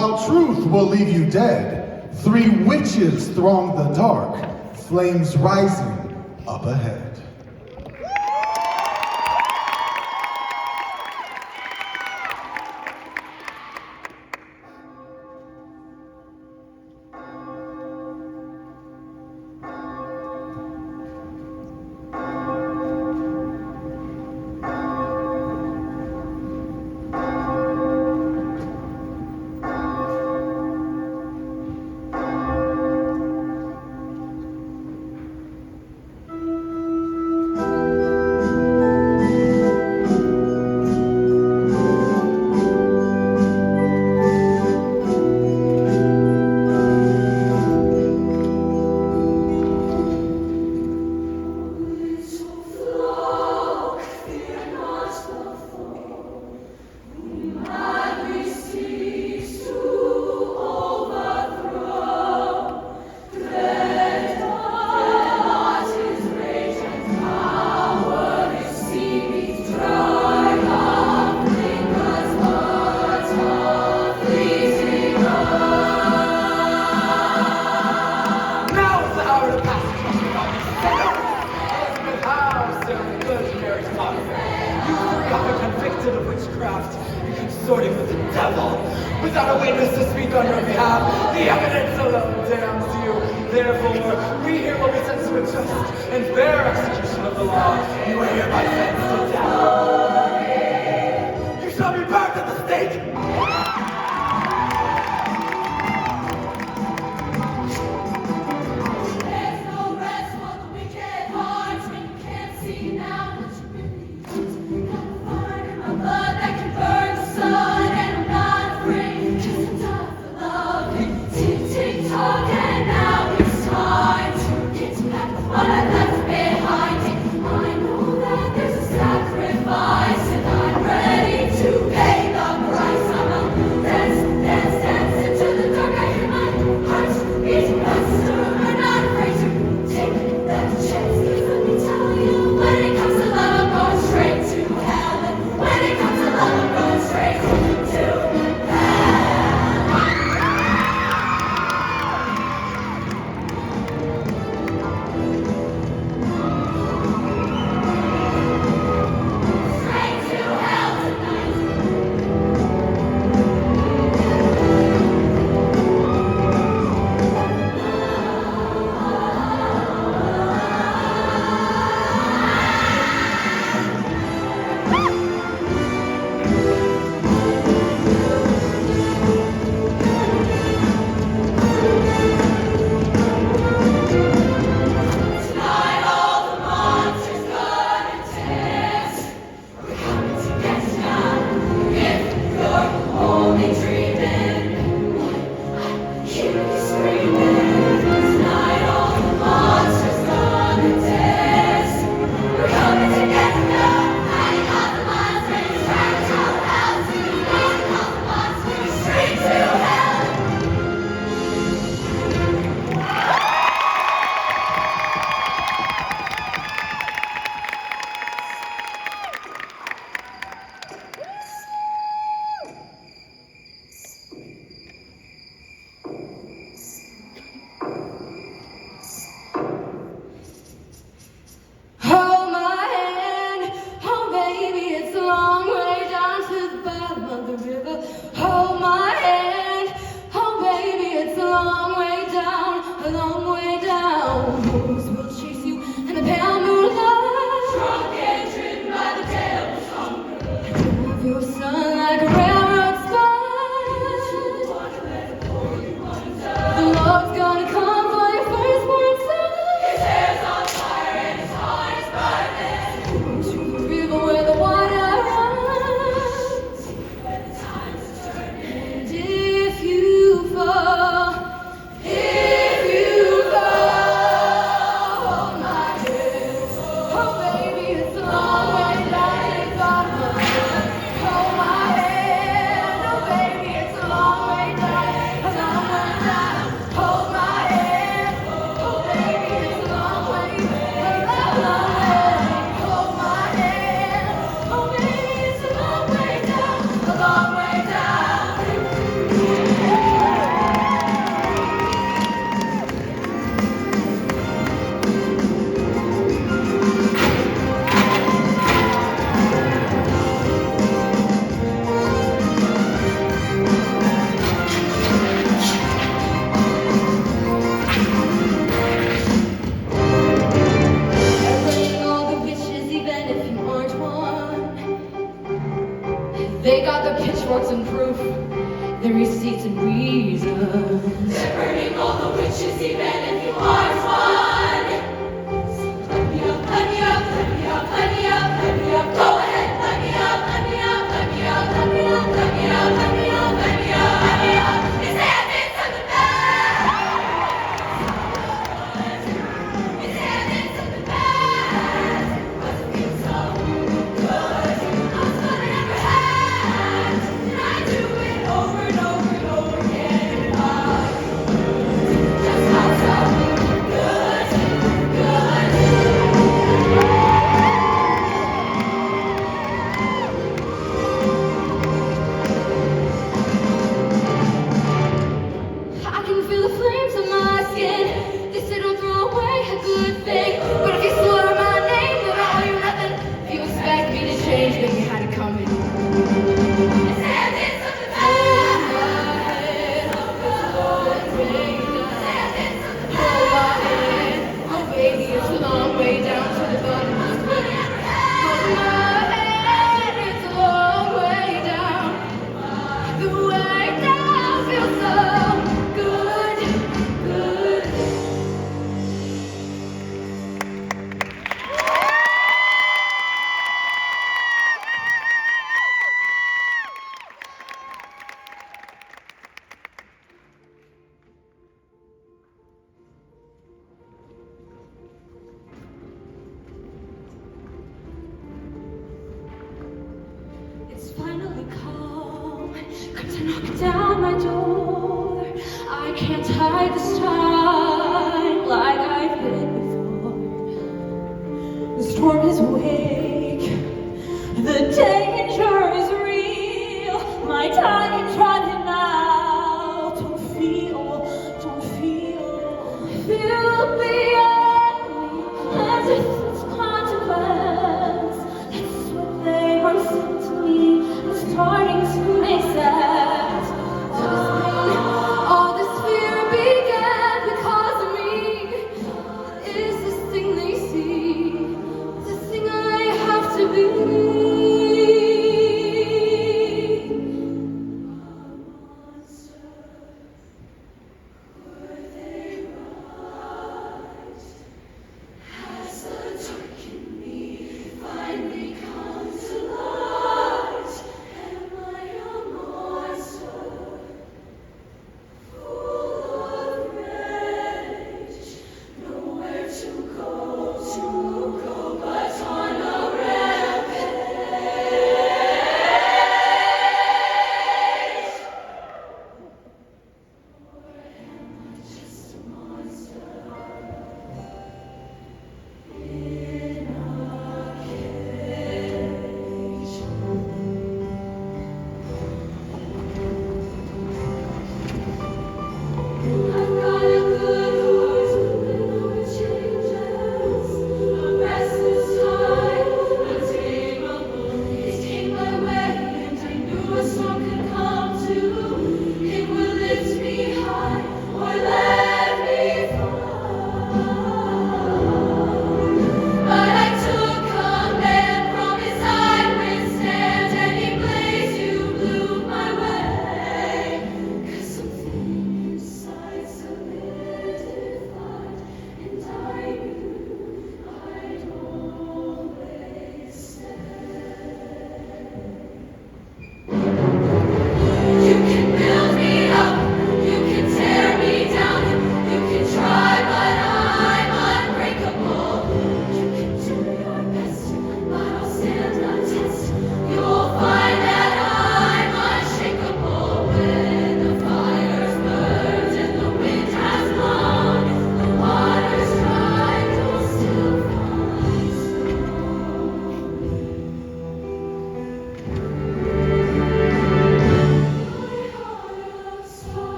while truth will leave you dead. 3 witches throng the dark, flames rising up ahead. Of witchcraft, you consorting with the devil, without a witness to speak on your behalf. The evidence alone damns you. Therefore, we here will be sent to a just and fair execution of the law. You are hereby sentenced to death. You shall be burned at the stake. What I left behind, I know that there's a sacrifice. the receipts and reasons. They're burning all the witches, even if you aren't one. Let me up, let me up, let me up, let me up, let me up. Go ahead, let me up, let me up, let me up, let me up, let me up, let me up, let me up, let me up. His hand into the bag. His hand into the bag. Wasn't it so good? I was gonna never have. And I do it over and over and over again. Just how so good, good. I can feel the flames on my skin. They say don't throw away a good thing, but if you slur my name, then I owe you nothing. If you expect me to change, then you had it coming. His hand into the bag. Hold my head, it's a long way down. Hold my hand, oh baby, it's a long way down to the bottom of the pit. Hold my head, it's a long way down. The way down feels so good, good. It's finally calm. Come to knock down my door. I can't hide this time like I've been before. The storm is awake. The danger is real. My time's running out. Don't feel. Feel beyond me. As if it's consequence. That's what they are saying to me. It's starting to make sense. All this fear began because of me. Is this thing they see the thing I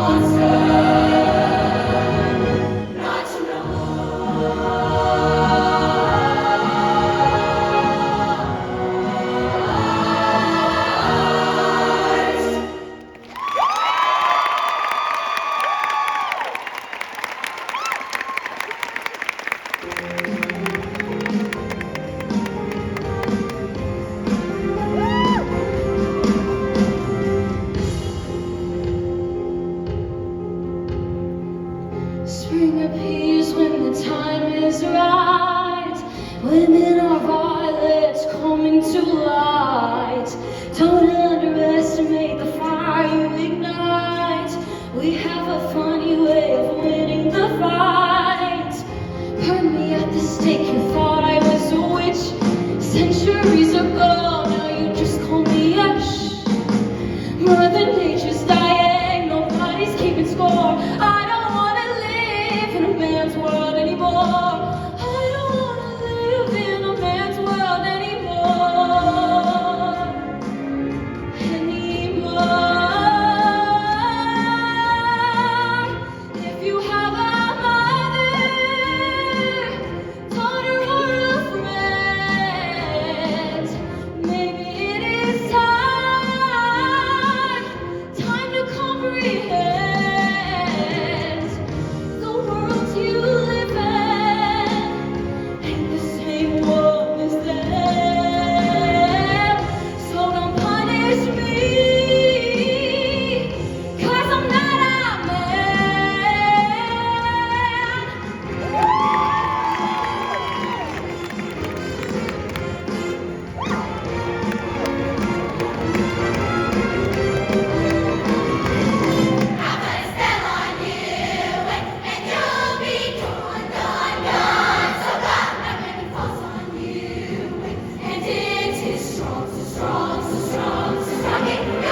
monster not to know. Spring appears when the time is right. Women are violets coming to light. Don't underestimate the fire you ignite. We have a funny way of winning the fight. Burn me at the stake, you thought I was a witch. Centuries ago, now you just call me Ash. Mother Nature's dying, nobody's keeping score. I don't wanna live in a man's world anymore. I don't wanna live in a man's world anymore. If you have a mother, daughter, or a friend, maybe it is time to comprehend the world you live in ain't the same world as them. So don't punish me, 'cause I'm not a man. I'll put a spell on you, and you'll be gone, gone, gone. So God, my weapon falls on you, and it is strong, so strong, so strong, so strong. It